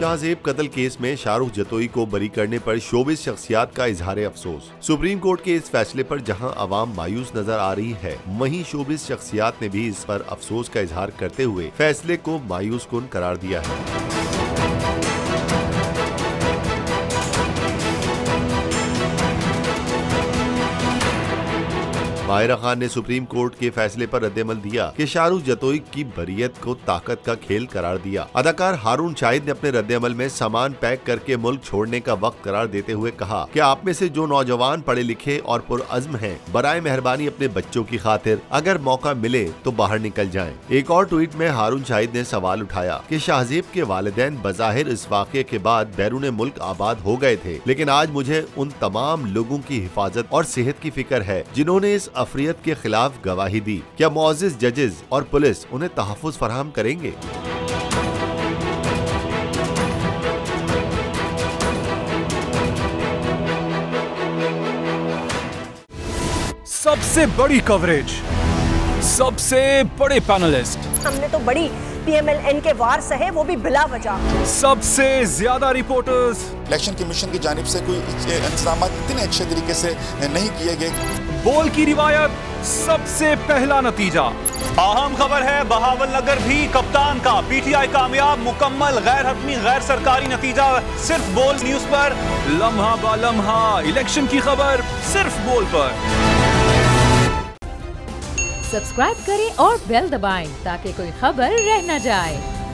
शाहजेब कत्ल केस में शाहरुख जतोई को बरी करने पर शोबिज शख्सियात का इजहार अफसोस। सुप्रीम कोर्ट के इस फैसले पर जहां अवाम मायूस नजर आ रही है, वहीं शोबिज शख्सियात ने भी इस पर अफसोस का इजहार करते हुए फैसले को मायूस कुन करार दिया है। माहिरा खान ने सुप्रीम कोर्ट के फैसले पर रद्देमल दिया कि शाहरुख जतोई की बरियत को ताकत का खेल करार दिया। अदाकार हारून शाहिद ने अपने रद्देमल में सामान पैक करके मुल्क छोड़ने का वक्त करार देते हुए कहा कि आप में से जो नौजवान पढ़े लिखे और पुरअज़्म हैं, बराए मेहरबानी अपने बच्चों की खातिर अगर मौका मिले तो बाहर निकल जाएं। एक और ट्वीट में हारून शाहिद ने सवाल उठाया कि शाहजेब के वालिदैन बज़ाहिर इस वाक़े के बाद बैरून मुल्क आबाद हो गए थे, लेकिन आज मुझे उन तमाम लोगों की हिफाजत और सेहत की फिक्र है जिन्होंने इस अफरियत के खिलाफ गवाही दी। क्या मुअज़्ज़िज़ जजेस और पुलिस उन्हें तहफ़्फ़ुज़ फराहम करेंगे? सबसे बड़ी कवरेज, सबसे बड़े पैनलिस्ट, हमने तो बड़ी PMLN के वार सहे, वो भी बिला वजह। सबसे ज्यादा रिपोर्टर्स। इलेक्शन कमीशन की जानिब से कोई इंतजाम इतने अच्छे तरीके से नहीं किए गए। बोल की रिवायत, सबसे पहला नतीजा। अहम खबर है बहावल नगर भी कप्तान का, PTI कामयाब, मुकम्मल गैर हतमी गैर सरकारी नतीजा सिर्फ बोल न्यूज पर। लम्हा बा लम्हा इलेक्शन की खबर सिर्फ बोल पर। सब्सक्राइब करें और बेल दबाएं ताकि कोई खबर रह न जाए।